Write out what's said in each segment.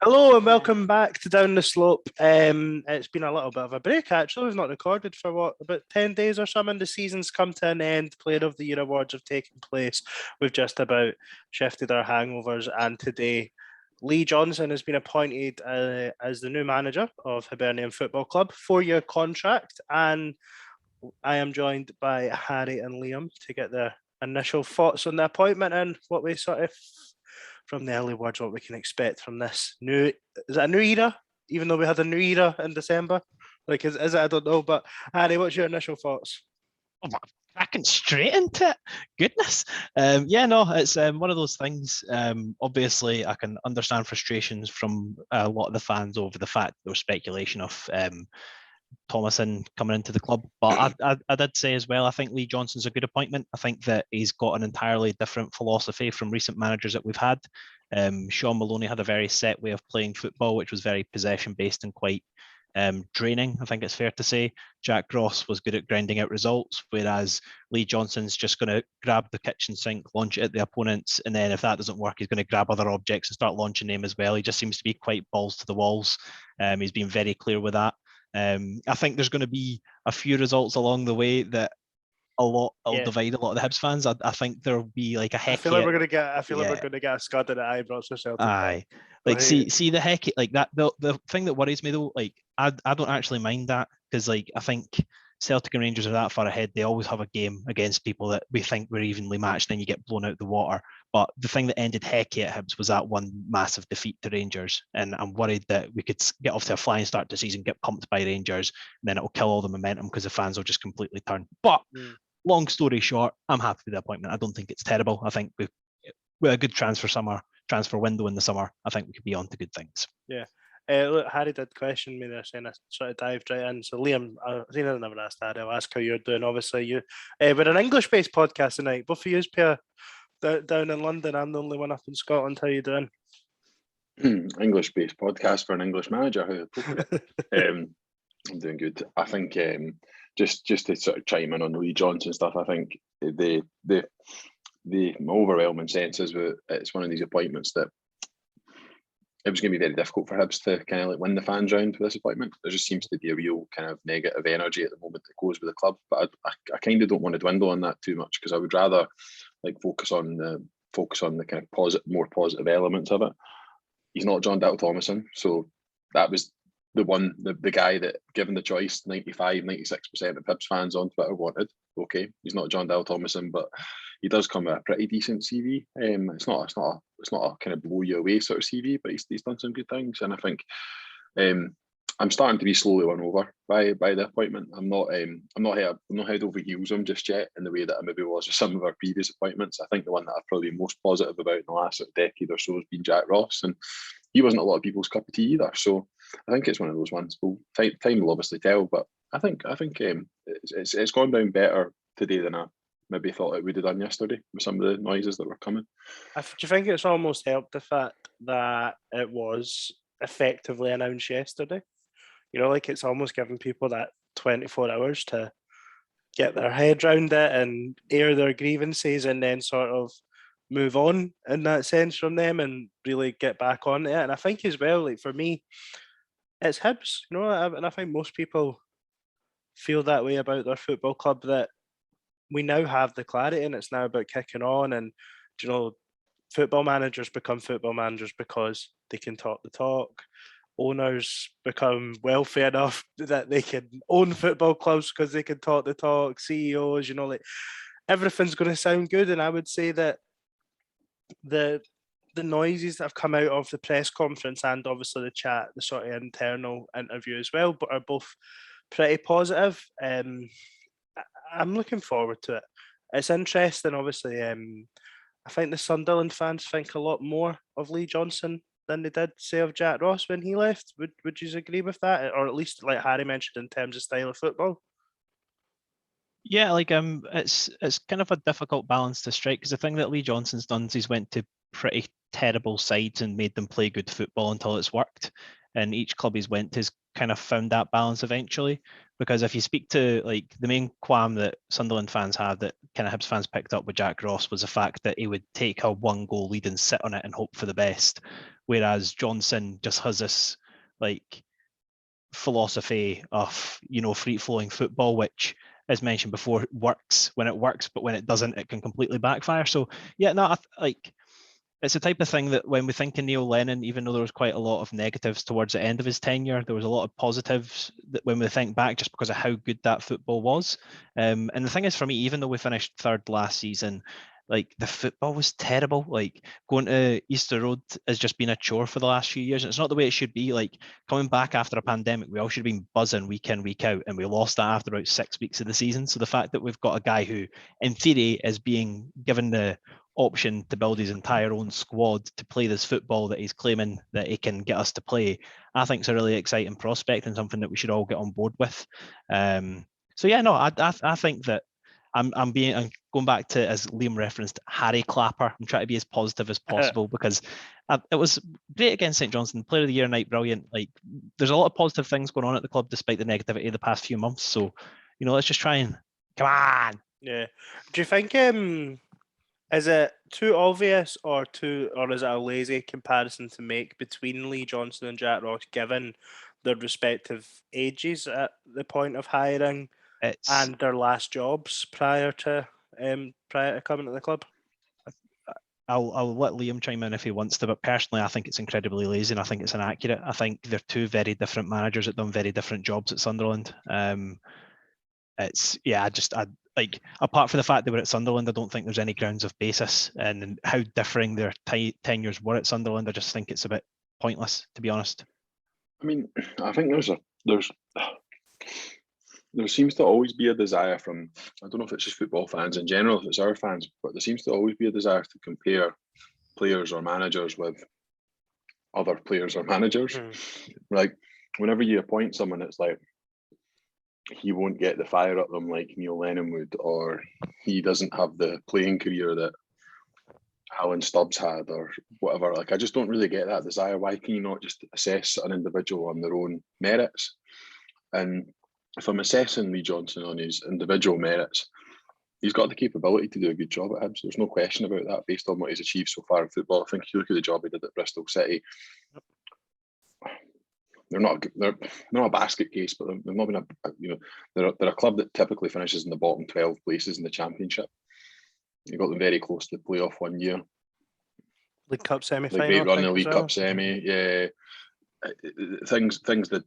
Hello and welcome back to Down the Slope. It's been a little bit of a break actually. We've not recorded for about 10 days or something. The season's come to an end. Player of the Year awards have taken place. We've just about shifted our hangovers, and today Lee Johnson has been appointed as the new manager of Hibernian Football Club, 4-year contract, and I am joined by Harry and Liam to get their initial thoughts on the appointment and what we sort of from the early words, what we can expect from this new, is it a new era? Even though we had a new era in December, like is it? I don't know. But Harry, what's your initial thoughts? Oh, cracking straight into it. Goodness. It's one of those things. Obviously, I can understand frustrations from a lot of the fans over the fact there was speculation of Thomason coming into the club. But I did say as well, I think Lee Johnson's a good appointment. I think that he's got an entirely different philosophy from recent managers that we've had. Sean Maloney had a very set way of playing football, which was very possession-based and quite draining, I think it's fair to say. Jack Ross was good at grinding out results, whereas Lee Johnson's just going to grab the kitchen sink, launch it at the opponents, and then if that doesn't work, he's going to grab other objects and start launching them as well. He just seems to be quite balls to the walls. He's been very clear with that. I think there's going to be a few results along the way that will divide a lot of the Hibs fans. I think there'll be like a heck. I feel like we're going to get a scud in the eyebrows for Celtic. Aye, like see the heck like that. The thing that worries me though, like I don't actually mind that, because like I think Celtic and Rangers are that far ahead. They always have a game against people that we think we're evenly matched, then you get blown out the water. But the thing that ended hecky at Hibs was that one massive defeat to Rangers. And I'm worried that we could get off to a flying start to the season, get pumped by Rangers, and then it'll kill all the momentum because the fans will just completely turn. But long story short, I'm happy with the appointment. I don't think it's terrible. I think with a good transfer window in the summer, I think we could be on to good things. Yeah. Look, Harry did question me there, saying I sort of dived right in. So, Liam, I think I never asked Harry. I'll ask how you're doing. Obviously, we're an English-based podcast tonight. Both of you pair down in London. I'm the only one up in Scotland. How you doing? English-based podcast for an English manager. How appropriate. I'm doing good. I think just to sort of chime in on the Lee Johnson stuff, I think the overwhelming sense is that it's one of these appointments that it was going to be very difficult for Hibs to kind of like win the fans round for this appointment. There just seems to be a real kind of negative energy at the moment that goes with the club. But I kind of don't want to dwindle on that too much, because I would rather like focus on the kind of more positive elements of it. He's not John Dale Thomason, so that was the guy that, given the choice, 96% of Hibs fans on Twitter wanted. Okay, he's not John Dale Thomason, but he does come with a pretty decent CV. It's not a kind of blow you away sort of CV, but he's done some good things, and I think I'm starting to be slowly won over by the appointment. I'm not head over heels on him just yet in the way that I maybe was with some of our previous appointments. I think the one that I'm probably most positive about in the last sort of decade or so has been Jack Ross, and he wasn't a lot of people's cup of tea either. So I think it's one of those ones. Well, time will obviously tell, but I think it's gone down better today than I maybe thought it would have done yesterday with some of the noises that were coming. Do you think it's almost helped the fact that it was effectively announced yesterday? You know, like it's almost given people that 24 hours to get their head around it and air their grievances, and then sort of move on in that sense from them and really get back on it. And I think as well, like for me, it's Hibs, you know, and I think most people feel that way about their football club, that we now have the clarity and it's now about kicking on. And, you know, football managers become football managers because they can talk the talk. Owners become wealthy enough that they can own football clubs because they can talk the talk. CEOs, you know, like everything's going to sound good. And I would say that the noises that have come out of the press conference and obviously the chat, the sort of internal interview as well, but are both pretty positive. I'm looking forward to it. It's interesting, obviously. I think the Sunderland fans think a lot more of Lee Johnson than they did, say, of Jack Ross when he left. Would you agree with that? Or at least, like Harry mentioned, in terms of style of football? Yeah, like it's kind of a difficult balance to strike, because the thing that Lee Johnson's done is he's went to pretty terrible sides and made them play good football until it's worked. And each club he's went to has kind of found that balance eventually. Because if you speak to like the main qualm that Sunderland fans had, that kind of Hibs fans picked up with Jack Ross, was the fact that he would take a 1-goal lead and sit on it and hope for the best. whereas Johnson just has this like philosophy of, you know, free flowing football, which, as mentioned before, works when it works, but when it doesn't, it can completely backfire. So yeah, no, like it's the type of thing that when we think of Neil Lennon, even though there was quite a lot of negatives towards the end of his tenure, there was a lot of positives that when we think back, just because of how good that football was. And the thing is, for me, even though we finished third last season, like the football was terrible. Like going to Easter Road has just been a chore for the last few years. And it's not the way it should be. Like coming back after a pandemic, we all should have been buzzing week in, week out, and we lost that after about 6 weeks of the season. So the fact that we've got a guy who, in theory, is being given the option to build his entire own squad to play this football that he's claiming that he can get us to play, I think it's a really exciting prospect and something that we should all get on board with. So yeah, no, I think that I'm going back to, as Liam referenced, Harry Clapper. I'm trying to be as positive as possible because it was great against St Johnstone, player of the year night, brilliant. Like there's a lot of positive things going on at the club despite the negativity of the past few months. So, you know, let's just try and come on. Yeah. Do you think is it too obvious or is it a lazy comparison to make between Lee Johnson and Jack Ross given their respective ages at the point of hiring and their last jobs prior to coming to the club? I'll let Liam chime in if he wants to, but personally, I think it's incredibly lazy and I think it's inaccurate. I think they're two very different managers that done very different jobs at Sunderland. It's I like, apart from the fact they were at Sunderland, I don't think there's any grounds of basis and how differing their tenures were at Sunderland. I just think it's a bit pointless, to be honest. I mean, I think there seems to always be a desire from, I don't know if it's just football fans in general, if it's our fans, but there seems to always be a desire to compare players or managers with other players or managers. Like whenever you appoint someone, it's like he won't get the fire up them like Neil Lennon would, or he doesn't have the playing career that Alan Stubbs had, or whatever. Like I just don't really get that desire. Why can you not just assess an individual on their own merits? And if I'm assessing Lee Johnson on his individual merits, he's got the capability to do a good job at Hibs. There's no question about that based on what he's achieved so far in football. I think if you look at the job he did at Bristol City, they're not a basket case, but they've not been they're a club that typically finishes in the bottom 12 places in the Championship. You got them very close to the playoff one year. League Cup semi-final. Great run in the League Cup semi. Yeah, things that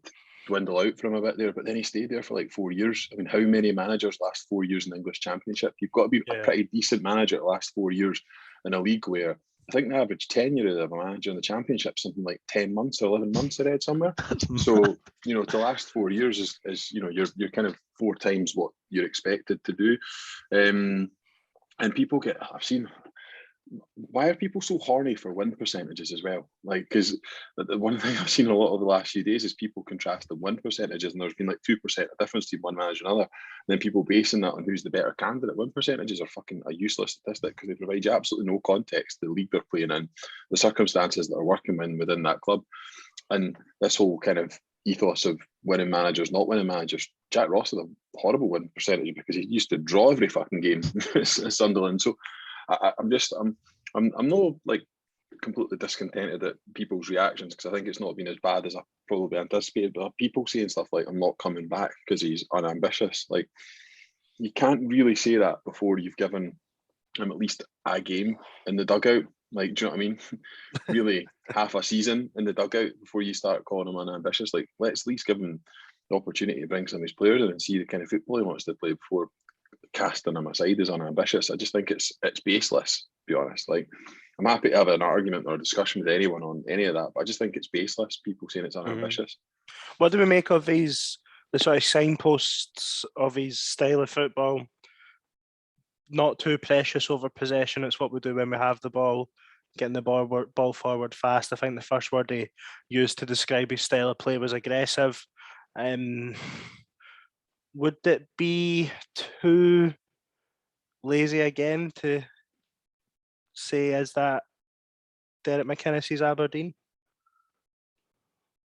dwindle out for him a bit there, but then he stayed there for like 4 years. I mean, how many managers last 4 years in the English Championship? You've got to be a pretty decent manager to last 4 years in a league where I think the average tenure of a manager in the Championship is something like 10 months or 11 months, I read somewhere. So, to last 4 years is you're kind of 4 times what you're expected to do. And people why are people so horny for win percentages as well? Like, because the one thing I've seen a lot over the last few days is people contrast the win percentages, and there's been like 2% of difference between one manager and another. And then people basing that on who's the better candidate. Win percentages are fucking a useless statistic because they provide you absolutely no context to the league they're playing in, the circumstances that are working within that club, and this whole kind of ethos of winning managers, not winning managers. Jack Ross had a horrible win percentage because he used to draw every fucking game at Sunderland. So I'm not like completely discontented at people's reactions because I think it's not been as bad as I probably anticipated. But people saying stuff like "I'm not coming back" because he's unambitious. Like you can't really say that before you've given him at least a game in the dugout. Like, do you know what I mean? Really, half a season in the dugout before you start calling him unambitious. Like, let's at least give him the opportunity to bring some of his players in and see the kind of football he wants to play before casting him aside as unambitious. I just think it's baseless, to be honest. Like, I'm happy to have an argument or a discussion with anyone on any of that, but I just think it's baseless. People saying it's unambitious. What do we make of the sort of signposts of his style of football? Not too precious over possession. It's what we do when we have the ball, getting the ball forward fast. I think the first word he used to describe his style of play was aggressive. Would it be too lazy again to say, is that Derek McInnes's Aberdeen?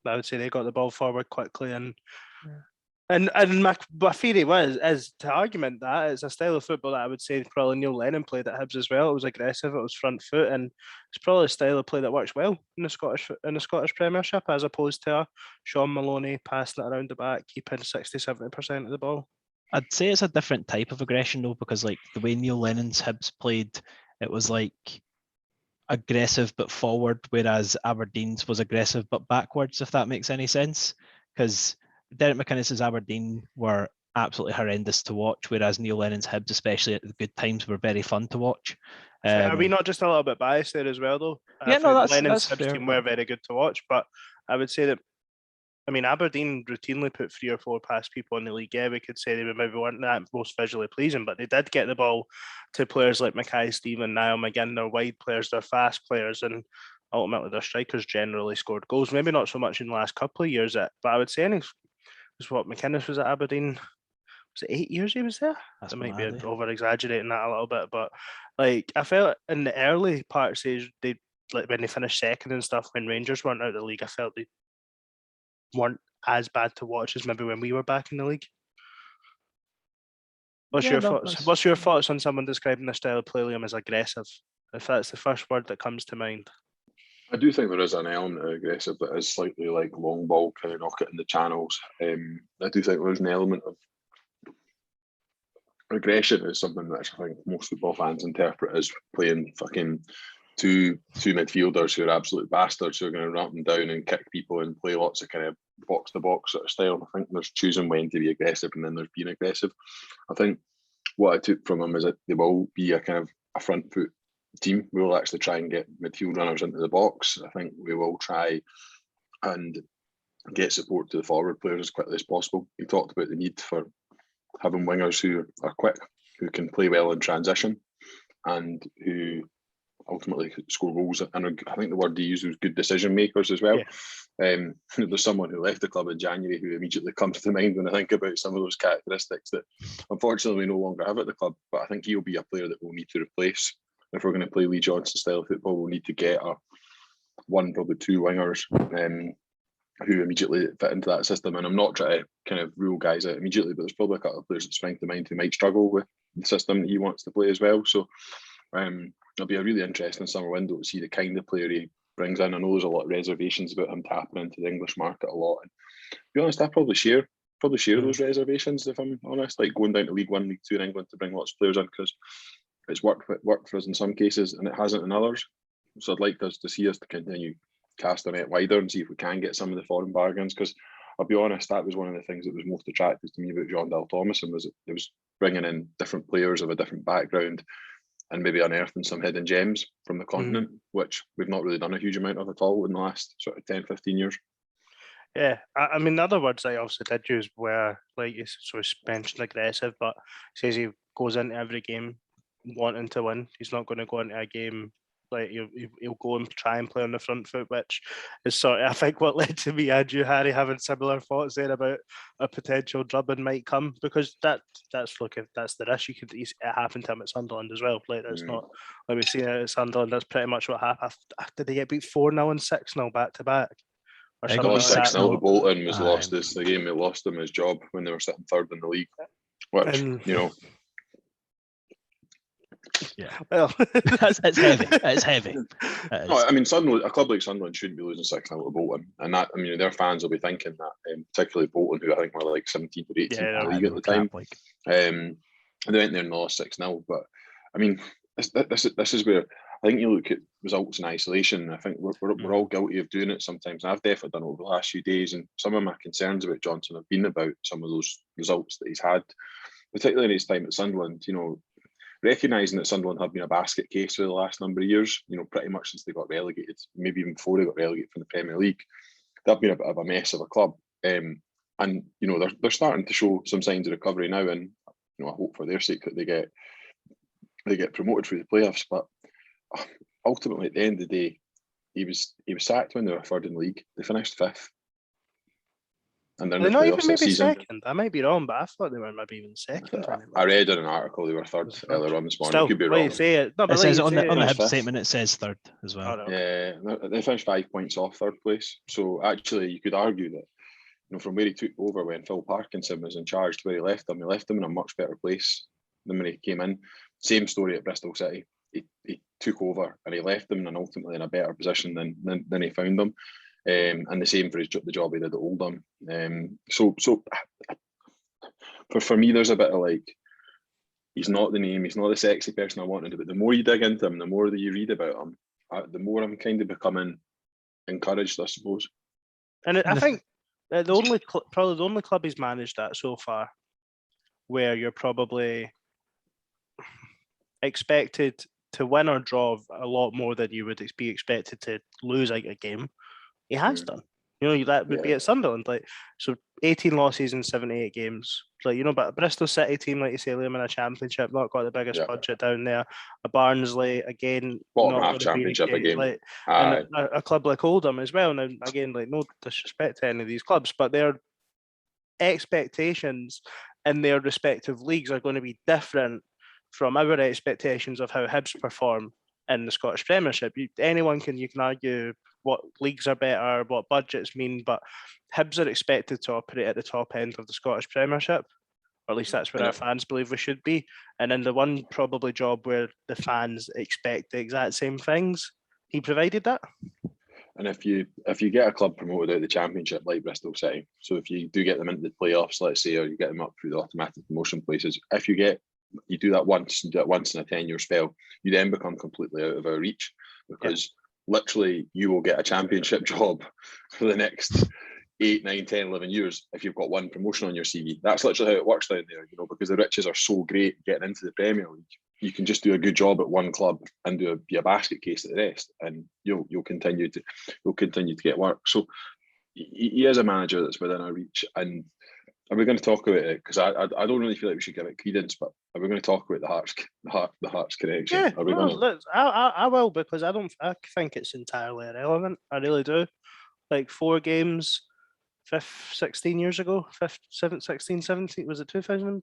I would say they got the ball forward quickly and And my theory is to argument that it's a style of football that I would say probably Neil Lennon played at Hibs as well. It was aggressive, it was front foot, and it's probably a style of play that works well in the Scottish Premiership, as opposed to a Sean Maloney passing it around the back, keeping 60-70% of the ball. I'd say it's a different type of aggression though, because like the way Neil Lennon's Hibs played, it was like aggressive but forward, whereas Aberdeen's was aggressive but backwards, if that makes any sense. Because Derek McInnes's Aberdeen were absolutely horrendous to watch, whereas Neil Lennon's Hibs, especially at the good times, were very fun to watch. Are we not just a little bit biased there as well, though? Yeah, no, Lennon's that's Hibs fair. team were very good to watch, but I would say that, I mean, Aberdeen routinely put 3 or 4 past people in the league. Yeah, we could say they maybe weren't that most visually pleasing, but they did get the ball to players like Mackay Stephen, Niall McGinn. They're wide players, they're fast players, and ultimately their strikers generally scored goals. Maybe not so much in the last couple of years, but I would say was what McInnes was at Aberdeen. Was it 8 years he was there? That's I might mad, be over exaggerating that a little bit, but like I felt in the early parts, they like when they finished second and stuff, when Rangers weren't out of the league, I felt they weren't as bad to watch as maybe when we were back in the league. What's your thoughts? What's your thoughts on someone describing the style of play, Liam, as aggressive? If that's the first word that comes to mind. I do think there is an element of aggressive that is slightly like long ball, kind of knock it in the channels. I do think there's an element of aggression is something that I think most football fans interpret as playing fucking two midfielders who are absolute bastards who are going to run them down and kick people and play lots of kind of box to box sort of style. I think there's choosing when to be aggressive and then there's being aggressive. I think what I took from them is that they will be a kind of a front foot team. We will actually try and get midfield runners into the box. I think we will try and get support to the forward players as quickly as possible. He talked about the need for having wingers who are quick, who can play well in transition, and who ultimately score goals. And I think the word he used was good decision makers as well. Yeah. There's someone who left the club in January who immediately comes to mind when I think about some of those characteristics that unfortunately we no longer have at the club. But I think he'll be a player that we'll need to replace. If we're going to play Lee Johnson style of football, we'll need to get probably 2 wingers who immediately fit into that system. And I'm not trying to kind of rule guys out immediately, but there's probably a couple of players that spring to mind who might struggle with the system that he wants to play as well. So it'll be a really interesting summer window to see the kind of player he brings in. I know there's a lot of reservations about him tapping into the English market a lot. And to be honest, I probably share those reservations, if I'm honest, like going down to League One, League Two in England to bring lots of players in, because it's worked for us in some cases and it hasn't in others. So I'd like us to see us to continue cast the net wider and see if we can get some of the foreign bargains, because I'll be honest, that was one of the things that was most attractive to me about John Dal Thomason, was it was bringing in different players of a different background and maybe unearthing some hidden gems from the continent, which we've not really done a huge amount of at all in the last sort of 10, 15 years. Yeah, I mean, the other words I also did use were, like you sort of mentioned, aggressive, but he says he goes into every game wanting to win. He's not going to go into a game like he'll go and try and play on the front foot, which is sort of, I think, what led to me and you, Harry, having similar thoughts there about a potential drubbing might come, because that's the risk. It happened to him at Sunderland as well. Like that's not like we've seen it at Sunderland. That's pretty much what happened. Did they get beat 4-0 and 6-0 back to back? Or got 6-0 to Bolton was lost as the game that lost him his job when they were sitting third in the league, which you know. Yeah, well, it's heavy. It's heavy. No, I mean, Sunderland, a club like Sunderland shouldn't be losing 6-0 to Bolton, and that, I mean, their fans will be thinking that, particularly Bolton, who I think were like 17th or 18th in the league at the time. And they went there and lost 6-0. But I mean, this is where I think you look at results in isolation. I think we're all guilty of doing it sometimes, and I've definitely done it over the last few days. And some of my concerns about Johnson have been about some of those results that he's had, particularly in his time at Sunderland. You know, recognising that Sunderland have been a basket case for the last number of years, you know, pretty much since they got relegated, maybe even before they got relegated from the Premier League, they've been a bit of a mess of a club. And you know, they're starting to show some signs of recovery now, and you know, I hope for their sake that they get promoted through the playoffs. But ultimately, at the end of the day, he was sacked when they were third in the league. They finished 5th. And they're not even maybe second. I might be wrong, but I thought they were maybe even second. I read in an article they were third earlier on this morning. Still, could be wrong. Say it. No, it says on the Hibs statement it says third as well. Yeah, they finished 5 points off third place. So actually, you could argue that from where he took over when Phil Parkinson was in charge to where he left them in a much better place than when he came in. Same story at Bristol City. He took over and he left them and ultimately in a better position than he found them. And the same for the job he did at Oldham. So for me, there's a bit of like, he's not the name, he's not the sexy person I wanted, but the more you dig into him, the more that you read about him, the more I'm kind of becoming encouraged, I suppose. And I think probably the only club he's managed at so far where you're probably expected to win or draw a lot more than you would be expected to lose a game, he has done. That would be at Sunderland. Like, so 18 losses in 78 games. Like, but a Bristol City team, like you say, Liam, in a championship, not got the biggest budget down there. A Barnsley, again, bottom half championship again. Like, and a club like Oldham as well. Now, again, like, no disrespect to any of these clubs, but their expectations in their respective leagues are going to be different from our expectations of how Hibs perform in the Scottish Premiership. You can argue what leagues are better, what budgets mean, but Hibs are expected to operate at the top end of the Scottish Premiership, or at least that's where our fans believe we should be. And in the one probably job where the fans expect the exact same things, he provided that. And if you get a club promoted out of the Championship like Bristol City, so if you do get them into the playoffs, let's say, or you get them up through the automatic promotion places, you do that once in a 10-year spell, you then become completely out of our reach, because literally you will get a Championship job for the next 8, 9, 10, 11 years if you've got one promotion on your CV. That's literally how it works down there, because the riches are so great getting into the Premier League. You can just do a good job at one club and be a basket case at the rest, and you'll continue to get work. So he is a manager that's within our reach. And are we going to talk about it? Because I don't really feel like we should give it credence, but are we going to talk about the Hearts connection? Yeah, are we going to? Look, I will, because I think it's entirely irrelevant. I really do. Like 4 games, 16 years ago, 16, 17, was it 2000?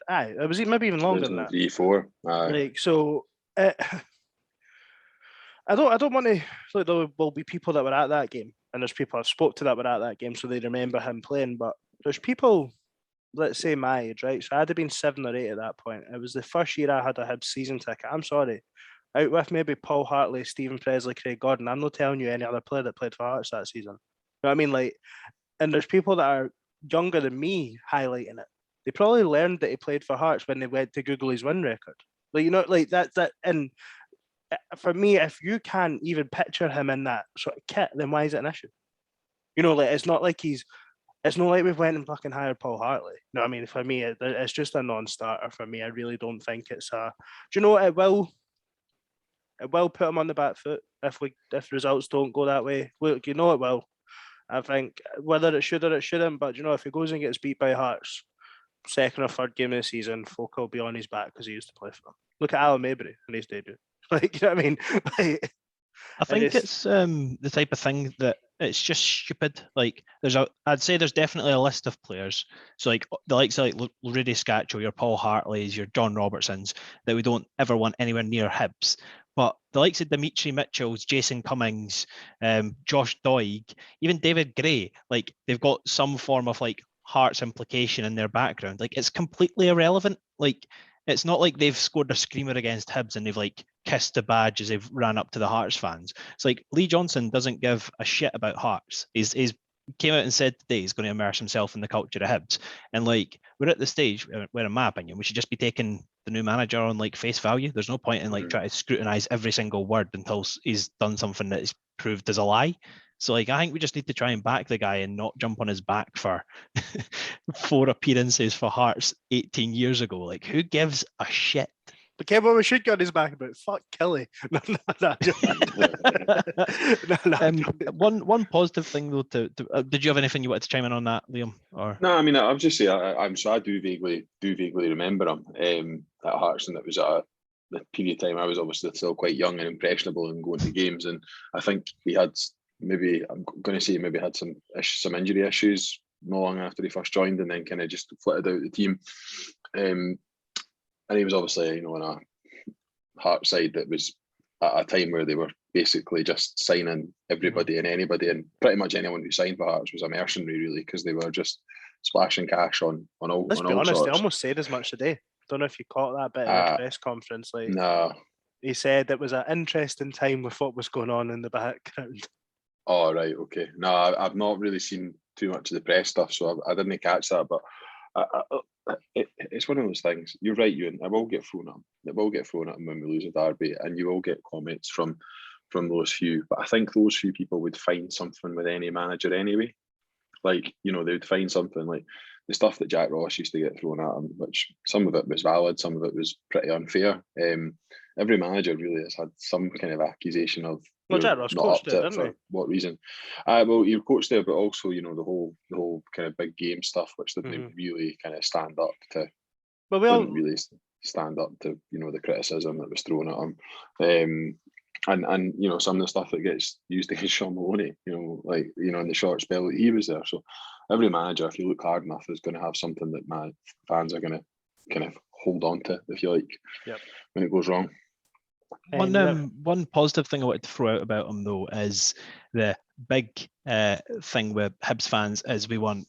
Aye, it was maybe even longer than that. 3, 4. Like, so I don't want to. Like, there will be people that were at that game, and there's people I've spoke to that were at that game, so they remember him playing. But there's people, let's say my age, right? So I'd have been 7 or 8 at that point. It was the first year I had a Hibs season ticket. I'm sorry, out with maybe Paul Hartley, Stephen Presley, Craig Gordon. I'm not telling you any other player that played for Hearts that season. You know what I mean? Like, and there's people that are younger than me highlighting it. They probably learned that he played for Hearts when they went to Google his win record. Like, like that. And for me, if you can't even picture him in that sort of kit, then why is it an issue? Like, it's not like we've went and fucking hired Paul Hartley. No, I mean, for me, it's just a non-starter for me. I really don't think it's a. Do you know what? It will put him on the back foot if results don't go that way. Look, it will. I think whether it should or it shouldn't, but if he goes and gets beat by Hearts, second or third game of the season, folk will be on his back because he used to play for them. Look at Alan Mabry in his debut. Like, you know what I mean? Like, I think it's the type of thing that it's just stupid. Like, I'd say there's definitely a list of players. So like the likes of like Rudy Scatcho, your Paul Hartleys, your John Robertsons, that we don't ever want anywhere near Hibs. But the likes of Dimitri Mitchells, Jason Cummings, Josh Doig, even David Gray, like they've got some form of like Hearts implication in their background. Like, it's completely irrelevant. Like, it's not like they've scored a screamer against Hibs and they've like kissed the badge as they've ran up to the Hearts fans. It's like Lee Johnson doesn't give a shit about Hearts. He's came out and said today he's going to immerse himself in the culture of Hibs. And like, we're at the stage where, in my opinion, we should just be taking the new manager on like face value. There's no point in like trying to scrutinize every single word until he's done something that is proved as a lie. So like, I think we just need to try and back the guy and not jump on his back for 4 appearances for Hearts 18 years ago. Like, who gives a shit? But Kevin, we should get on his back about fuck Kelly. No. No. One positive thing though. Did you have anything you wanted to chime in on that, Liam? Or no, I mean, I'll just say I do vaguely remember him at Hearts, and it was at the period of time I was obviously still quite young and impressionable and going to games, and I think he had had some injury issues not long after he first joined, and then kind of just flitted out the team. And he was obviously, on a Hearts side that was at a time where they were basically just signing everybody and anybody, and pretty much anyone who signed for Hearts was a mercenary, really, because they were just splashing cash on all. Let's be honest, they almost said as much today. Don't know if you caught that bit in the press conference. Like, no. He said it was an interesting time with what was going on in the background. Oh, right, okay. No, I've not really seen too much of the press stuff, so I didn't catch that. But it's one of those things. You're right, Ewan. It will get thrown at them. It will get thrown at them when we lose a derby, and you will get comments from those few. But I think those few people would find something with any manager anyway. Like, they would find something like the stuff that Jack Ross used to get thrown at him, which some of it was valid, some of it was pretty unfair. Every manager really has had some kind of accusation of Jack Ross not coached up to it, it didn't for what reason. Well, he coached there, but also the whole kind of big game stuff, which didn't really kind of stand up to. But didn't really stand up to the criticism that was thrown at him. And some of the stuff that gets used against Sean Maloney, in the short spell that he was there. So every manager, if you look hard enough, is going to have something that my fans are going to kind of hold on to, if you like, when it goes wrong. One positive thing I wanted to throw out about him, though, is the big thing with Hibs fans is we want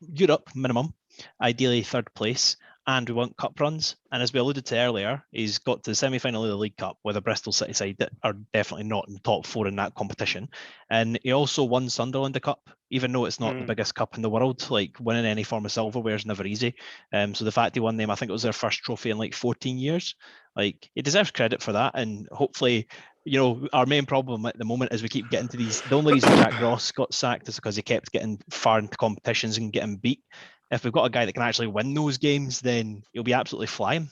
Europe minimum, ideally third place, and we want cup runs. And as we alluded to earlier, he's got to the semi-final of the League Cup with a Bristol City side that are definitely not in the top four in that competition. And he also won Sunderland the cup, even though it's not the biggest cup in the world. Like, winning any form of silverware is never easy. So the fact he won them, I think it was their first trophy in like 14 years. Like, he deserves credit for that. And hopefully, our main problem at the moment is we keep getting to these. The only reason Jack Ross got sacked is because he kept getting far into competitions and getting beat. If we've got a guy that can actually win those games, then he'll be absolutely flying.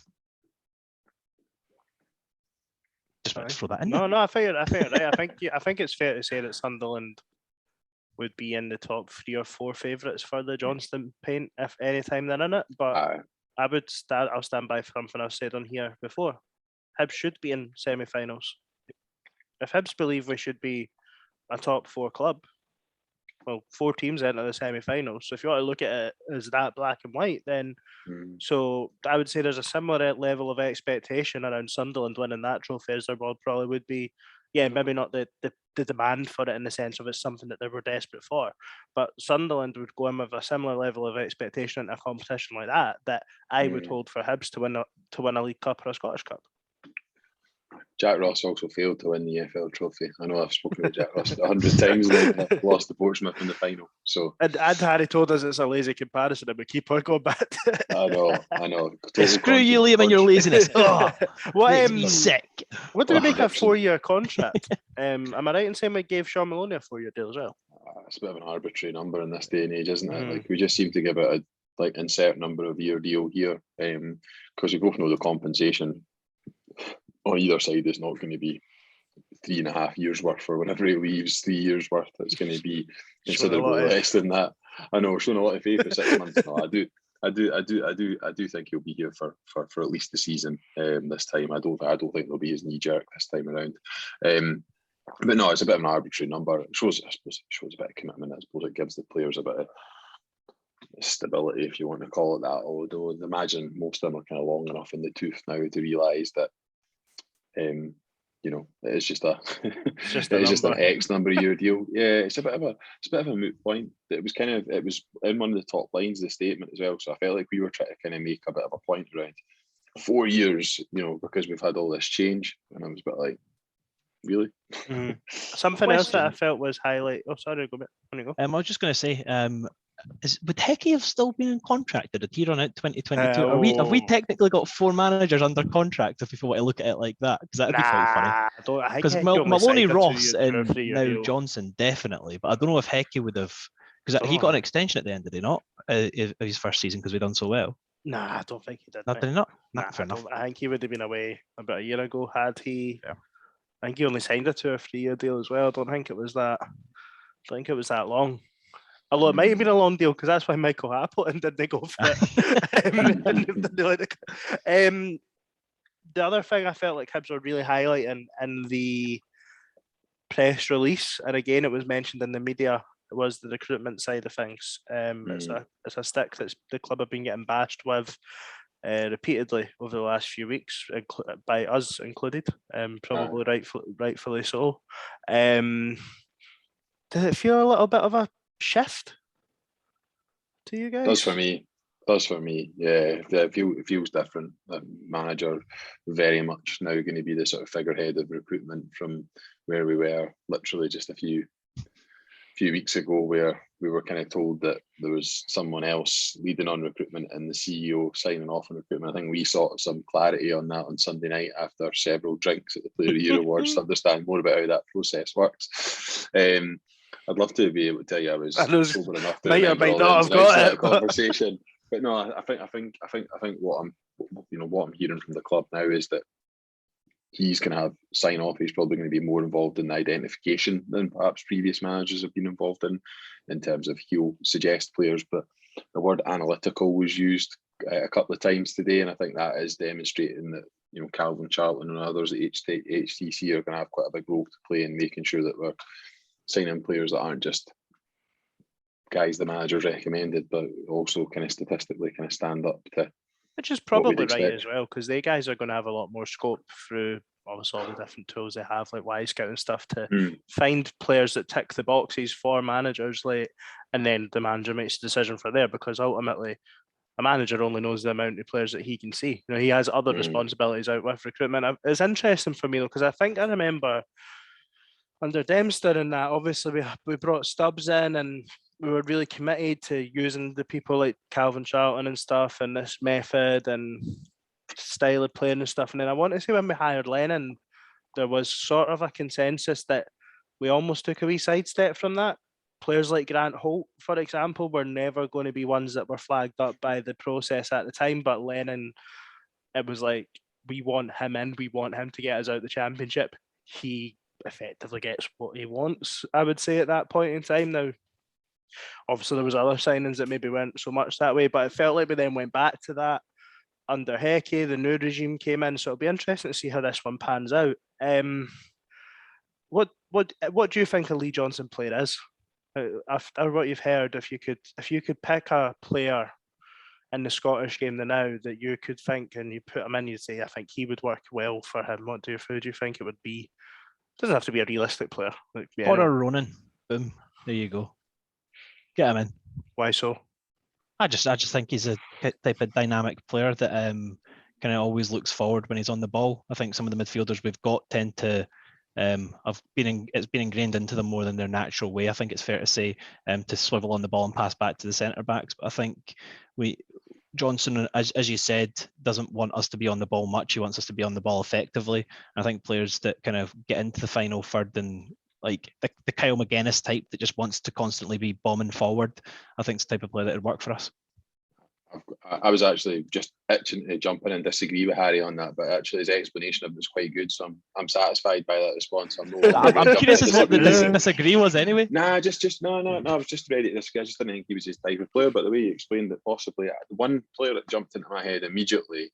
Just wanted to throw that in. No, I think right. I think it's fair to say that Sunderland would be in the top 3 or 4 favourites for the Johnston Paint if any time they're in it. But I'll stand by for something I've said on here before. Hibs should be in semi-finals. If Hibs believe we should be a top 4 club, well, 4 teams enter the semi-finals. So if you want to look at it as that black and white, then so I would say there's a similar level of expectation around Sunderland winning that trophy as there probably would be. Yeah, maybe not the demand for it in the sense of it's something that they were desperate for, but Sunderland would go in with a similar level of expectation in a competition like that I would hold for Hibs to win a League Cup or a Scottish Cup. Jack Ross also failed to win the EFL trophy. I know I've spoken about Jack Ross 100 times and lost to Portsmouth in the final. So and Harry told us it's a lazy comparison, and we keep on going back to it. I know. Screw you, Liam, and your laziness. What makes me sick. What do we make a 4-year contract? Am I right in saying we gave Sean Maloney a 4-year deal as well? It's a bit of an arbitrary number in this day and age, isn't it? Like, we just seem to give it a insert number of year deal here, because we both know the compensation on either side is not going to be 3.5 years worth, or whenever he leaves, 3 years worth. It's going to be considerably less than that. I know, showing a lot of faith for 6 months. No, I do think he'll be here for at least the season. This time, I don't think he'll be as knee jerk this time around. But no, it's a bit of an arbitrary number. It shows a bit of commitment. I suppose it gives the players a bit of stability, if you want to call it that. Although I imagine most of them are kind of long enough in the tooth now to realise that it's just an X number of year deal. Yeah, it's a bit of a moot point. It was in one of the top lines of the statement as well. So I felt like we were trying to kind of make a bit of a point around 4 years, because we've had all this change, and I was a bit like, really? Something else that I felt was highlight. Oh, sorry, go back. I was just going to say, would Hecky have still been in contract? Did he run out 2022? Have we technically got 4 managers under contract if we want to look at it like that? Because that'd be quite funny. Because Maloney, Ross, and now Johnson definitely, but I don't know if Hecky would have, because he got an extension at the end, did he not? His first season, because we'd done so well. Nah, I don't think he did. Did he not? Nah, fair enough. I think he would have been away about a year ago had he. Yeah. I think he only signed a 2 or 3 year deal as well. I don't think it was that long. Although it might have been a long deal, because that's why Michael Appleton didn't go for it. The other thing I felt like Hibs were really highlighting in the press release, and again it was mentioned in the media, was the recruitment side of things. It's a stick that the club have been getting bashed with repeatedly over the last few weeks, by us included, probably rightfully so. Does it feel a little bit of a shift to you guys? Does for me. Yeah, it feels different. The manager very much now going to be the sort of figurehead of recruitment from where we were literally just a few weeks ago, where we were kind of told that there was someone else leading on recruitment and the CEO signing off on recruitment. I think we sought some clarity on that on Sunday night after several drinks at the Player of the Year Awards to understand more about how that process works. I'd love to be able to tell you I was sober enough to remember all the ins and outs of that conversation. But no, I think what I'm hearing from the club now is that he's going to have sign off. He's probably going to be more involved in the identification than perhaps previous managers have been involved in terms of he'll suggest players. But the word analytical was used a couple of times today, and I think that is demonstrating that Calvin Charlton and others at HTC are going to have quite a big role to play in making sure that we're signing players that aren't just guys the manager's recommended, but also kind of statistically kind of stand up to. Which is probably right as well, because they guys are going to have a lot more scope through obviously all the different tools they have, like Y-Scout and stuff, to find players that tick the boxes for managers, and then the manager makes a decision for there, because ultimately a manager only knows the amount of players that he can see. He has other responsibilities out with recruitment. It's interesting for me though, because I think I remember under Dempster and that, obviously we brought Stubbs in and we were really committed to using the people like Calvin Charlton and stuff and this method and style of playing and stuff. And then I want to say when we hired Lennon, there was sort of a consensus that we almost took a wee sidestep from that. Players like Grant Holt, for example, were never going to be ones that were flagged up by the process at the time. But Lennon, it was like, we want him in, we want him to get us out the championship. He effectively gets what he wants, I would say, at that point in time. Now, obviously there was other signings that maybe weren't so much that way, but it felt like we then went back to that under Hecky. The new regime came in, so it'll be interesting to see how this one pans out. What do you think a Lee Johnson player is? After what you've heard, if you could pick a player in the Scottish game now that you could think and you put him in, you'd say, I think he would work well for him. What do you think it would be? It doesn't have to be a realistic player. Or Ronan. Boom. There you go. Get him in. Why so? I just think he's a type of dynamic player that kind of always looks forward when he's on the ball. I think some of the midfielders we've got tend to it's been ingrained into them more than their natural way. I think it's fair to say to swivel on the ball and pass back to the centre backs. But I think Johnson, as you said, doesn't want us to be on the ball much. He wants us to be on the ball effectively. And I think players that kind of get into the final third and like the Kyle McGuinness type that just wants to constantly be bombing forward, I think it's the type of player that would work for us. I was actually just itching to jump in and disagree with Harry on that, but actually his explanation of it was quite good, so I'm satisfied by that response. I'm curious as what the disagree was anyway. No, I was just ready to disagree. I just didn't think he was his type of player, but the way he explained it, possibly the one player that jumped into my head immediately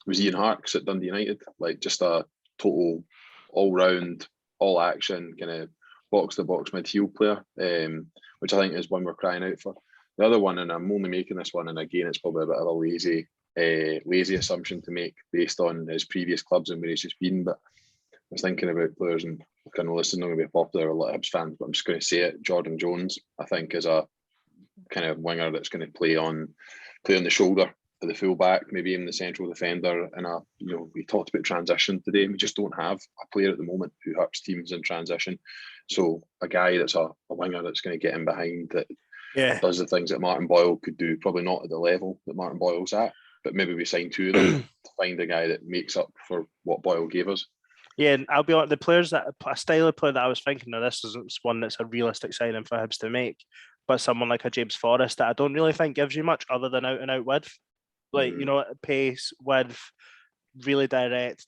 was Ian Harkes at Dundee United, like just a total all-round, all-action kind of box-to-box midfield player, which I think is one we're crying out for. The other one, and I'm only making this one, and again, it's probably a bit of a lazy assumption to make based on his previous clubs and where he's just been, but I was thinking about players, and I kind of listen, not going to be popular with a lot of Hibs fans, but I'm just going to say it. Jordan Jones, I think, is a kind of winger that's going to play on the shoulder of the fullback, maybe even the central defender. And we talked about transition today, and we just don't have a player at the moment who helps teams in transition. So a guy that's a winger that's going to get in behind that. Yeah. Does the things that Martin Boyle could do, probably not at the level that Martin Boyle's at, but maybe we sign two of them to find a guy that makes up for what Boyle gave us. Yeah, and I'll be honest, the players that a style of player that I was thinking of, this isn't one that's a realistic signing for Hibs to make, but someone like a James Forrest that I don't really think gives you much other than out and out width. Like, pace, width, really direct,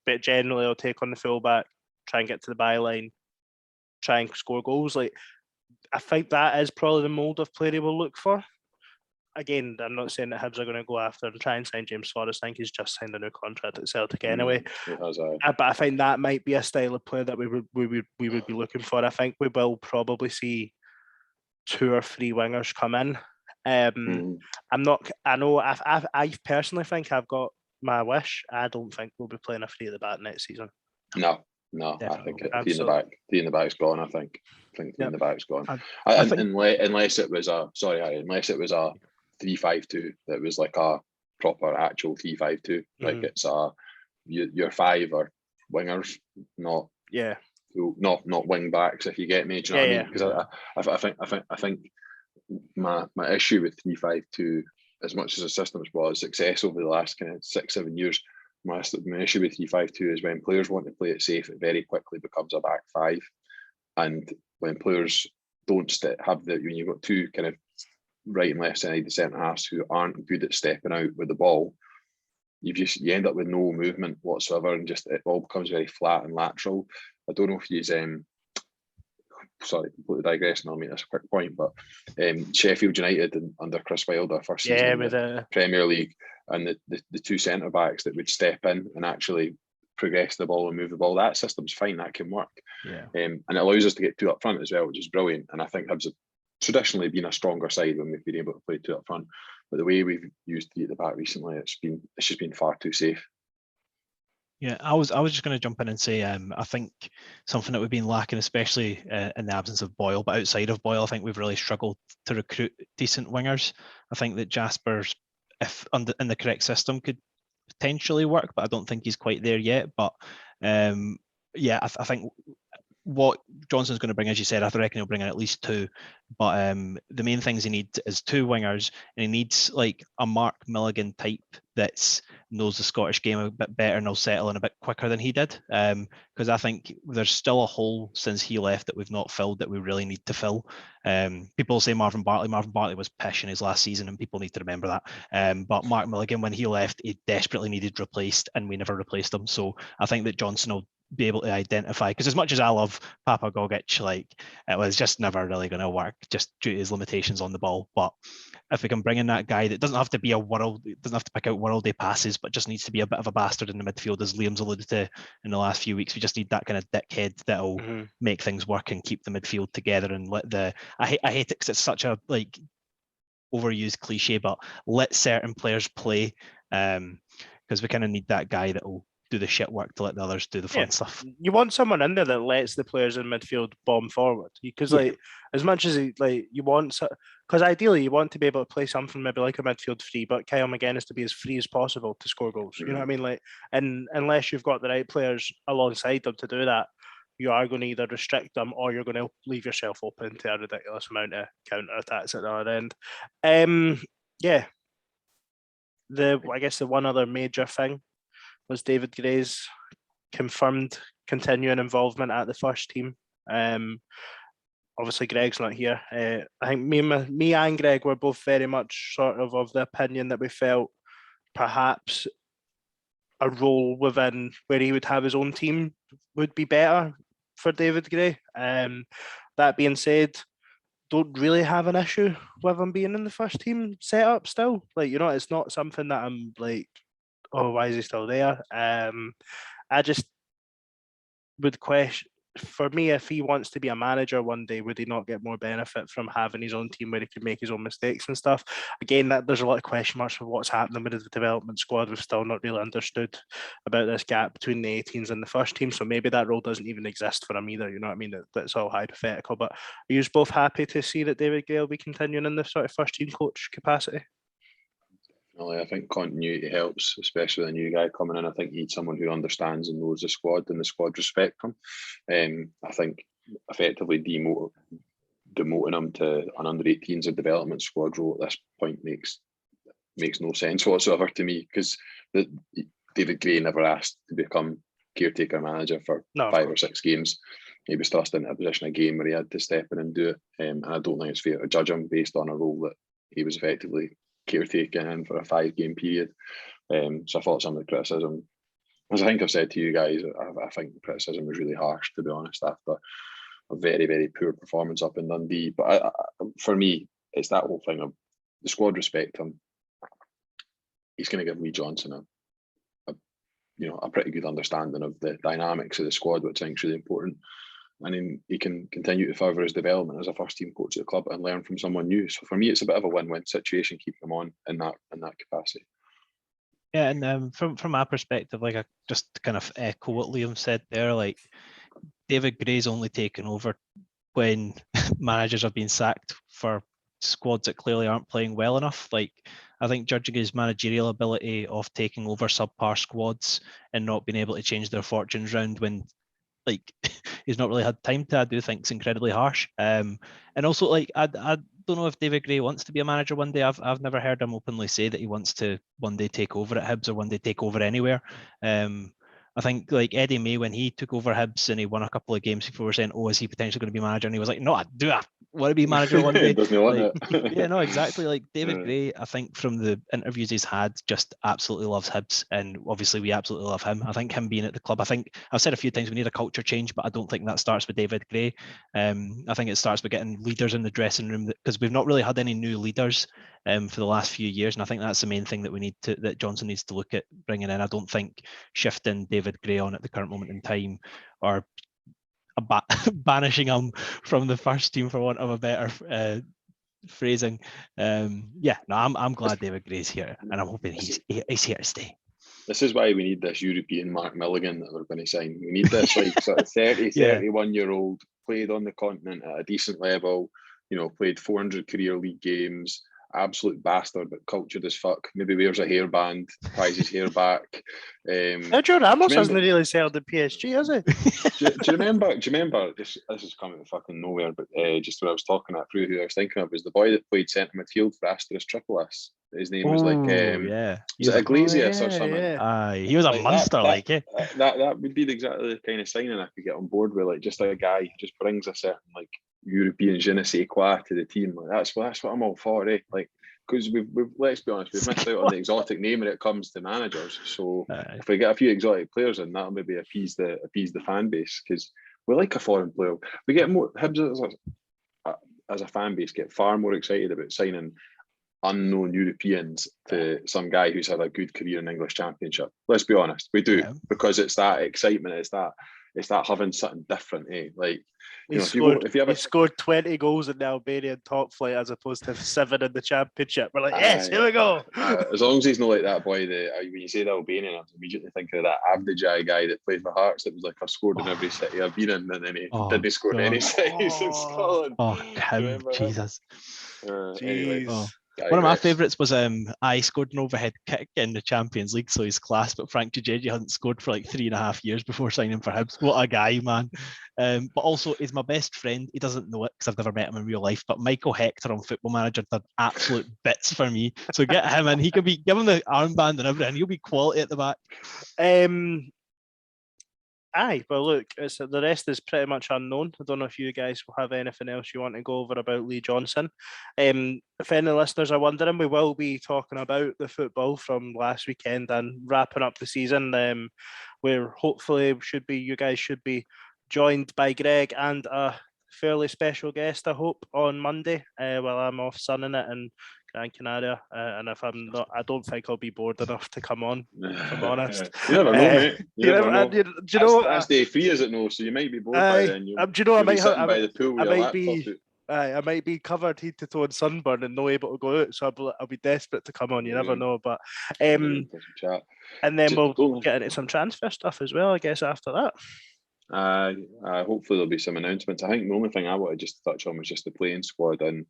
but generally will take on the fullback, try and get to the byline, try and score goals. Like, I think that is probably the mould of player he will look for. Again, I'm not saying that Hibs are going to go after and try and sign James Forrest. I think he's just signed a new contract at Celtic anyway. But I think that might be a style of player that we would be looking for. I think we will probably see 2 or 3 wingers come in. I'm not. I know. I personally think I've got my wish. I don't think we'll be playing a three at the back next season. No. I think three in the back's gone. I think three in the back's gone. I think, unless it was a 3-5-2 that was like a proper actual 3-5-2. Like it's your five or wingers, not wing backs. If you get me, do you know what I mean? Because I think my issue with 3-5-2, as much as the systems was success over the last kind of 6-7 years, my issue with 3-5-2 is when players want to play it safe, it very quickly becomes a back five. And when players don't have when you've got two kind of right and left side, the centre halves who aren't good at stepping out with the ball, you end up with no movement whatsoever, and just it all becomes very flat and lateral. I don't know if you completely digressing, I'll make this a quick point, but Sheffield United under Chris Wilder first season in the Premier League, and the two centre backs that would step in and actually progress the ball and move the ball, that system's fine, that can work. And it allows us to get two up front as well, which is brilliant. And I think Hibs have traditionally been a stronger side when we've been able to play two up front, but the way we've used three at the back recently, it's just been far too safe. Yeah, I was just going to jump in and say I think something that we've been lacking, especially in the absence of Boyle, but outside of Boyle, I think we've really struggled to recruit decent wingers. I think that Jasper's, if in the correct system, could potentially work, but I don't think he's quite there yet. But I think what Johnson's going to bring, as you said, I reckon he'll bring in at least two. But the main things he needs is two wingers, and he needs like a Mark Milligan type that knows the Scottish game a bit better and will settle in a bit quicker than he did. Because I think there's still a hole since he left that we've not filled that we really need to fill. People say Marvin Bartley. Marvin Bartley was pish in his last season, and people need to remember that. But Mark Milligan, when he left, he desperately needed replaced, and we never replaced him. So I think that Johnson will be able to identify, because as much as I love Papa Gogic, like it was just never really going to work just due to his limitations on the ball. But if we can bring in that guy that doesn't have to be doesn't have to pick out worldly passes, but just needs to be a bit of a bastard in the midfield, as Liam's alluded to in the last few weeks. We just need that kind of dickhead that'll make things work and keep the midfield together and let I hate it because it's such a like overused cliche, but let certain players play, because we kind of need that guy that'll do the shit work to let the others do the fun stuff. You want someone in there that lets the players in midfield bomb forward, because as much as you want, because ideally you want to be able to play something maybe like a midfield three, but Kyle McGuinness to be as free as possible to score goals. You know what I mean? Like, and unless you've got the right players alongside them to do that, you are going to either restrict them or you're going to leave yourself open to a ridiculous amount of counter attacks at the other end. I guess the one other major thing was David Gray's confirmed continuing involvement at the first team. Obviously, Greg's not here. I think me and Greg were both very much sort of the opinion that we felt perhaps a role within where he would have his own team would be better for David Gray. That being said, don't really have an issue with him being in the first team setup still. Like, you know, it's not something that I'm like, oh, why is he still there? I just would question, for me, if he wants to be a manager one day, would he not get more benefit from having his own team where he could make his own mistakes and stuff? Again, there's a lot of question marks for what's happening with the development squad. We've still not really understood about this gap between the 18s and the first team, so maybe that role doesn't even exist for him either. You know what I mean? That's all hypothetical. But are you both happy to see that David Gray will be continuing in this sort of first team coach capacity? I think continuity helps, especially a new guy coming in. I think you need someone who understands and knows the squad and the squad respect him. I think effectively demoting him to an under-18s or development squad role at this point makes no sense whatsoever to me, because David Gray never asked to become caretaker manager for 5 or 6 games. He was thrust into a position of game where he had to step in and do it. And I don't think it's fair to judge him based on a role that he was effectively caretaking in for a 5-game period. So I thought some of the criticism, as I think I've said to you guys, I think the criticism was really harsh, to be honest, after a very, very poor performance up in Dundee. But for me, it's that whole thing of the squad respect him. He's going to give Lee Johnson a pretty good understanding of the dynamics of the squad, which I think is really important. and then he can continue to further his development as a first team coach at the club and learn from someone new. So for me, it's a bit of a win-win situation keeping him on in that capacity. Yeah, and from my perspective, like I just to kind of echo what Liam said there, like David Gray's only taken over when managers have been sacked for squads that clearly aren't playing well enough. Like, I think judging his managerial ability of taking over subpar squads and not being able to change their fortunes round when like he's not really had time to, I do think it's incredibly harsh. And also, like, I don't know if David Gray wants to be a manager one day. I've never heard him openly say that he wants to one day take over at Hibs or one day take over anywhere. I think like Eddie May, when he took over Hibs and he won a couple of games, people were saying, "Oh, is he potentially going to be manager?" And he was like, "No, I want to be manager one day." Doesn't he want like, it? Yeah, no, exactly. Like David Gray, I think from the interviews he's had, just absolutely loves Hibs, and obviously we absolutely love him. I think him being at the club, I think I've said a few times we need a culture change, but I don't think that starts with David Gray. I think it starts with getting leaders in the dressing room, because we've not really had any new leaders for the last few years, and I think that's the main thing that Johnson needs to look at bringing in. I don't think shifting David Gray on at the current moment in time, or banishing him from the first team, for want of a better phrasing. I'm glad David Gray's here, and I'm hoping he's here to stay. This is why we need this European Mark Milligan that we're going to sign. We need this like sort of 30, 31-year-old, played on the continent at a decent level, played 400 career league games, absolute bastard, but cultured as fuck. Maybe wears a hairband, ties his hair back. Sergio Ramos hasn't really settled in PSG, has he? Do you remember? This is coming to fucking nowhere, but just when I was talking that through, who I was thinking of was the boy that played centre midfield for Asterisk Tripolis. His name was like, was it Iglesias or something? Yeah. He was a monster, that would be exactly the kind of signing I could get on board with, like just a guy who just brings a certain like European je ne sais quoi to the team. Like that's what I'm all for, eh? Like, because we've let's be honest, we've missed out on the exotic name when it comes to managers. So if we get a few exotic players in, that'll maybe appease the fan base, because we like a foreign player. We get more Hibs as a fan base get far more excited about signing unknown Europeans to some guy who's had a good career in the English Championship. Let's be honest, we do, because it's that excitement, it's that having something different, eh? Like, he scored 20 goals in the Albanian top flight as opposed to 7 in the Championship. We're like, yes, here we go. As long as he's not like that boy, when you say the Albanian, I was immediately thinking of that Avdijay guy that played for Hearts that was like, I've scored in every city I've been in, and then he didn't score in any cities in Scotland. Jesus. Anyway. One of my favourites was I scored an overhead kick in the Champions League, so he's class, but Frank Tujeji hadn't scored for like 3.5 years before signing for Hibs. What a guy, man. But also, he's my best friend. He doesn't know it because I've never met him in real life, but Michael Hector on Football Manager did absolute bits for me. So get him in. He can give him the armband and everything. He'll be quality at the back. Aye, well, look, the rest is pretty much unknown. I don't know if you guys will have anything else you want to go over about Lee Johnson. If any listeners are wondering, we will be talking about the football from last weekend and wrapping up the season. Where hopefully you guys should be joined by Greg and a fairly special guest, I hope, on Monday while I'm off sunning it in Gran Canaria. And if I'm not, I don't think I'll be bored enough to come on, if I'm honest. You never know, mate. You never know. Do you know that's day 3, is it no? So you might be bored by then. Do you know, I might sitting by the pool with your laptop. I might be covered head to toe in sunburn and not able to go out, so I'll be desperate to come on. You never know, but and then we'll get into some transfer stuff as well, I guess, after that. Hopefully there'll be some announcements. I think the only thing I wanted just to touch on was just the playing squad and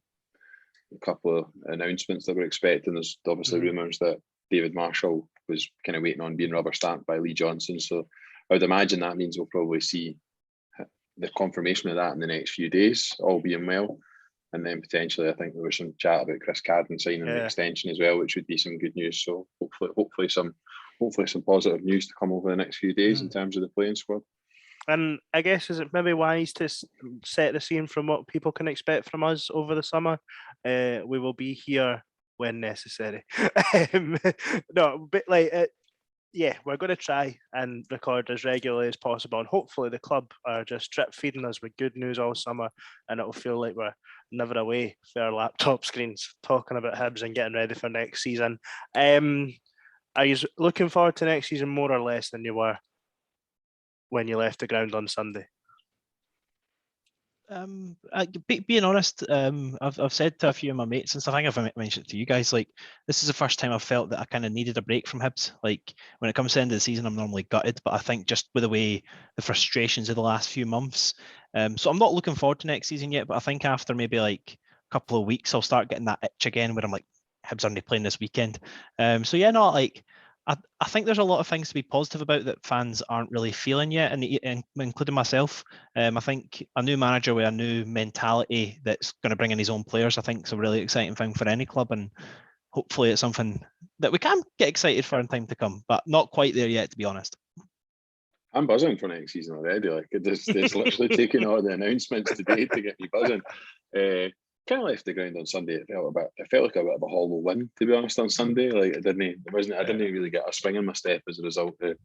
a couple of announcements that we're expecting. There's obviously rumours that David Marshall was kind of waiting on being rubber stamped by Lee Johnson, so I would imagine that means we'll probably see the confirmation of that in the next few days, all being well. And then potentially, I think there was some chat about Chris Cadden signing an extension as well, which would be some good news. So hopefully some positive news to come over the next few days in terms of the playing squad. And I guess, is it maybe wise to set the scene from what people can expect from us over the summer? We will be here when necessary. No, but we're going to try and record as regularly as possible. And hopefully the club are just drip feeding us with good news all summer, and it'll feel like we're never away for our laptop screens talking about Hibs and getting ready for next season. Are you looking forward to next season more or less than you were when you left the ground on Sunday? Being honest, I've said to a few of my mates and stuff. I think I've mentioned it to you guys. Like, this is the first time I've felt that I kind of needed a break from Hibs. Like, when it comes to the end of the season, I'm normally gutted, but I think just with the way the frustrations of the last few months. So I'm not looking forward to next season yet, but I think after maybe like a couple of weeks, I'll start getting that itch again where I'm like, Hibs aren't playing this weekend. So yeah, no, like. I think there's a lot of things to be positive about that fans aren't really feeling yet, and including myself. I think a new manager with a new mentality that's going to bring in his own players, I think, is a really exciting thing for any club, and hopefully it's something that we can get excited for in time to come, but not quite there yet, to be honest. I'm buzzing for next season already. Like it's literally taking all the announcements today to get me buzzing. Kind of left the ground on Sunday. It felt like a bit of a hollow win, to be honest, on Sunday. Like I didn't really get a spring in my step as a result of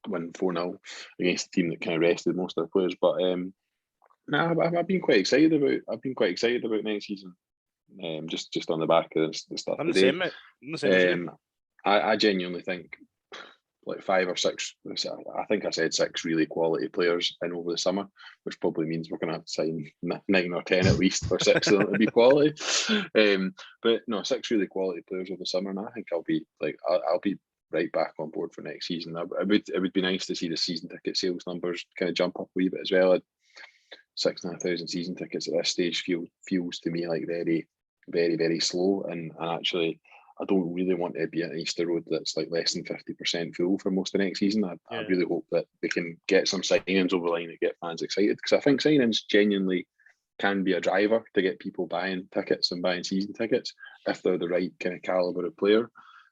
winning 4-0 against a team that kind of rested most of their players. But I've been quite excited about next season. Just on the back of the stuff I'm the today. same, mate. I'm the same. I genuinely think like 5 or 6, I think I said 6 really quality players in over the summer, which probably means we're going to have to sign 9 or 10 at least for 6 of them to be quality. But no, 6 really quality players over the summer, and I think I'll be right back on board for next season. It would be nice to see the season ticket sales numbers kind of jump up a wee bit as well. 6,500 season tickets at this stage feels to me like very, very, very slow, and actually I don't really want to be at Easter Road that's like less than 50% full for most of next season. I really hope that we can get some signings over the line and get fans excited, because I think signings genuinely can be a driver to get people buying tickets and buying season tickets if they're the right kind of caliber of player.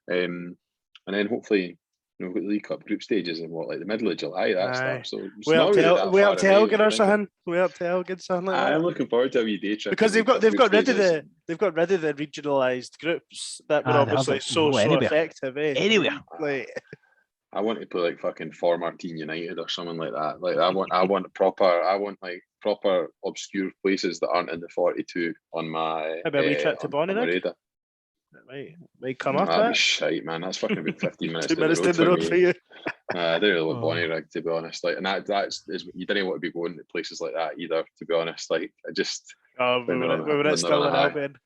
And then hopefully, we've got the League Cup group stages in the middle of July that starts. So it's way not up really to that far Elgin or away. something. Way up to Elgin, something like that. I'm looking forward to a wee day trip because they've got rid of the regionalised groups that were obviously so effective. Anywhere. I want to play like fucking former Team United or something like that. Like I want proper obscure places that aren't in the 42 on my trip to Bonnie then? radar. Might come up. That'd be shite, man. That's fucking about 15 minutes 2 minutes down the road for you. I don't really want Bonnie Rig, to be honest. Like, and that's you didn't want to be going to places like that either, to be honest. Like, I just we were at Still in Albion.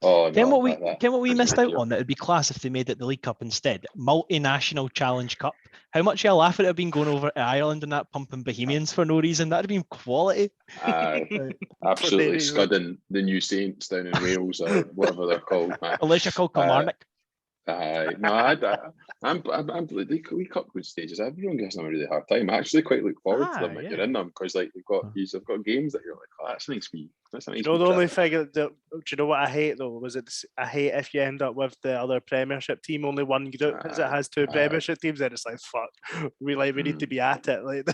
Oh, Ken, what we missed out on that would be class if they made it the League Cup instead. Multinational Challenge Cup. How much y'all laugh at it being going over to Ireland and that pumping Bohemians for no reason? That'd have been quality. Absolutely scudding the New Saints down in Wales or whatever they're called. Unless you're called Kilmarnock. I'm League Cup group stages. Everyone gives them a really hard time. I actually quite look forward to them when you're in them, because like you've got games that you're like, oh, that's a nice wee. The only thing, do you know what I hate though? I hate if you end up with the other Premiership team only one group because it has 2 Premiership teams, then it's like fuck. We need to be at it. Like,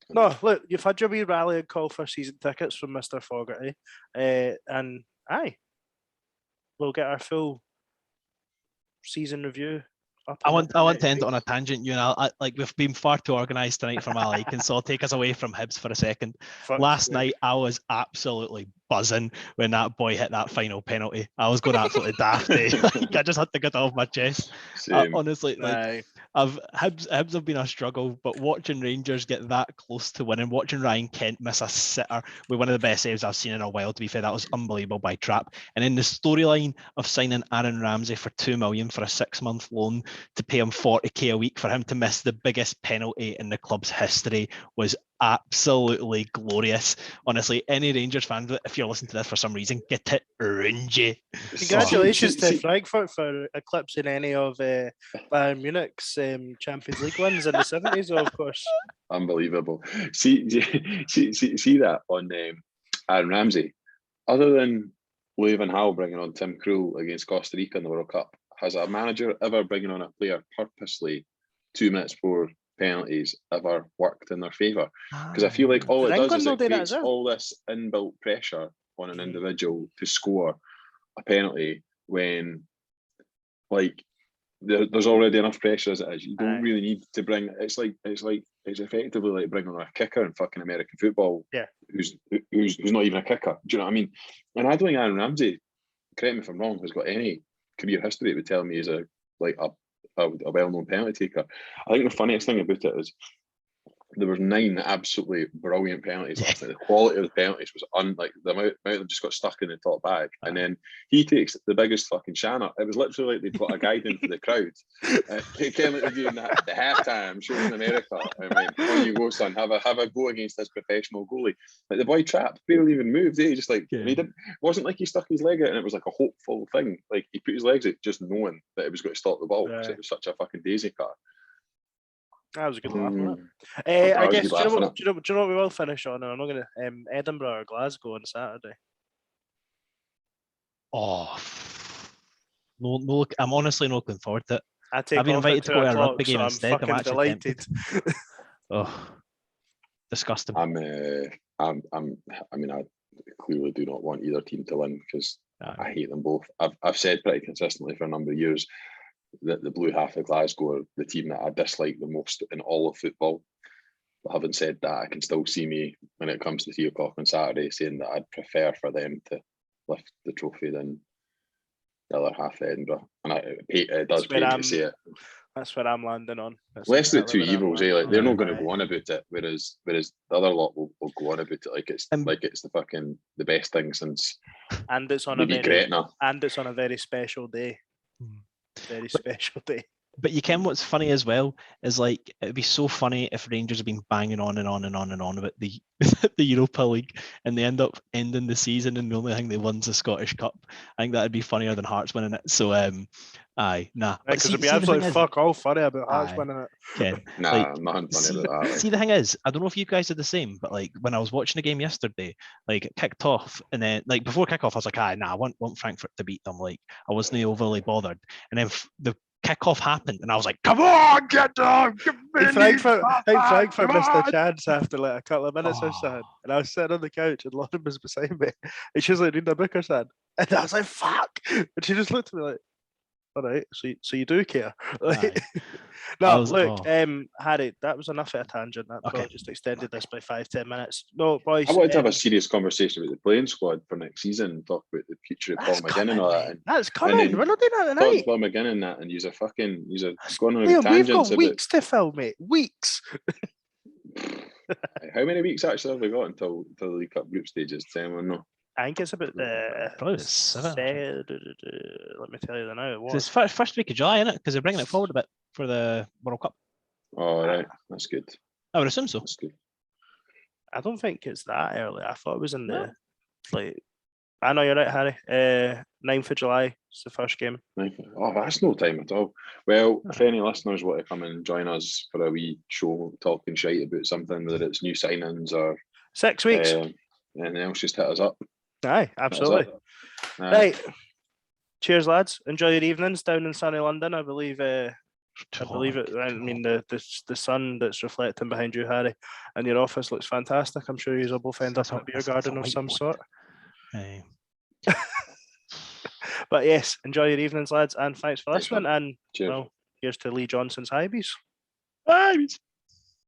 no, look, you've had your wee rally and call for season tickets from Mr. Fogarty, and we'll get our full season review. I want to end it on a tangent. You know, we've been far too organised tonight for my liking, so I'll take us away from Hibs for a second. Last night, I was absolutely buzzing when that boy hit that final penalty. I was going absolutely daft. I just had to get it off my chest. Honestly, Hibs have been a struggle, but watching Rangers get that close to winning, watching Ryan Kent miss a sitter with one of the best saves I've seen in a while, to be fair, that was unbelievable by Trapp. And then the storyline of signing Aaron Ramsey for $2 million for a 6-month loan to pay him $40,000 a week for him to miss the biggest penalty in the club's history was absolutely glorious. Honestly, any Rangers fan, if you're listening to this for some reason, get it Rangy. Congratulations to Frankfurt for eclipsing any of Bayern Munich's Champions League wins in the 70s, of course. Unbelievable. See that on Aaron Ramsey. Other than Louis van Gaal bringing on Tim Krul against Costa Rica in the World Cup, has a manager ever bringing on a player purposely 2 minutes before penalties ever worked in their favour? Because I feel like all it does is it creates all this inbuilt pressure on an individual to score a penalty when, like, there's already enough pressure as it is. You don't really need to bring. It's effectively like bringing on a kicker in fucking American football. Yeah, who's not even a kicker. Do you know what I mean? And I don't think Aaron Ramsey, correct me if I'm wrong, has got any career history that would tell me he's a well-known penalty taker. I think the funniest thing about it is there was 9 absolutely brilliant penalties last night. The quality of the penalties was unlike the amount that just got stuck in the top bag. And then he takes the biggest fucking shanner. It was literally like they'd got a guide in for the crowd. Came out doing that at the halftime show in America. I mean, on you go, son, have a go against this professional goalie. Like the boy trapped, barely even moved. He just like he didn't. Wasn't like he stuck his leg out and it was like a hopeful thing. Like he put his legs out just knowing that it was going to stop the ball because it was such a fucking daisy cut. That was a good laugh, wasn't it? I guess, do you know what we will finish on? I'm not going to Edinburgh or Glasgow on Saturday. Oh, no! I'm honestly not looking forward to it. I've been invited to go to a rugby game so instead. I'm delighted. Oh, disgusting. I clearly do not want either team to win because I hate them both. I've said pretty consistently for a number of years that the blue half of Glasgow are the team that I dislike the most in all of football. But having said that, I can still see me when it comes to 3 o'clock on Saturday saying that I'd prefer for them to lift the trophy than the other half of Edinburgh. And it does pain to say it. That's where I'm landing on. Less the 2 evils, like they're not going to go on about it, whereas the other lot will go on about it like it's the best thing since. And it's on a very special day. Very special day. But you can. What's funny as well is like it'd be so funny if Rangers have been banging on and on and on and on about the the Europa League and they end up ending the season and the only thing they won's the Scottish Cup. I think that'd be funnier than Hearts winning it. So because it'd be absolutely fuck all funny about Hearts winning it. Ken, I'm not funny about that. See, the thing is, I don't know if you guys are the same, but like when I was watching the game yesterday, like it kicked off, and then like before kickoff, I was like, I want Frankfurt to beat them. Like I wasn't overly bothered, and then the kickoff happened, and I was like, "Come on, get down!" Frankfurt missed a chance after like a couple of minutes or so, and I was sitting on the couch, and Lauren was beside me, and she was like reading a book or something, and I was like, "Fuck!" and she just looked at me like, "All right, so you do care?" Harry, that was enough of a tangent. That probably just extended this by 5-10 minutes. No, boys. I wanted to have a serious conversation about the playing squad for next season and talk about the future of Paul McGinn and all that. That's coming. We're not doing that tonight. Paul McGinn and that, and use a going on Liam, tangents. We've got weeks to fill, mate. Weeks. How many weeks actually have we got until the League Cup group stages? No. I think it's about probably 7. Let me tell you now. It's first week of July, isn't it? Because they're bringing it forward a bit for the World Cup. Oh, right. That's good. I would assume so. That's good. I don't think it's that early. I thought it was in the I know you're right, Harry. 9th of July is the first game. Oh, that's no time at all. Well, if any listeners want to come and join us for a wee show talking shite about something, whether it's new signings or 6 weeks, anything else, just hit us up. Aye, absolutely. Right. Cheers, lads. Enjoy your evenings down in sunny London. I believe it. I mean, the sun that's reflecting behind you, Harry, and your office looks fantastic. I'm sure you'll both end up in a beer garden of some sort. Hey. But yes, enjoy your evenings, lads, and thanks for listening. And cheers. well, here's to Lee Johnson's Hibs. Hibs.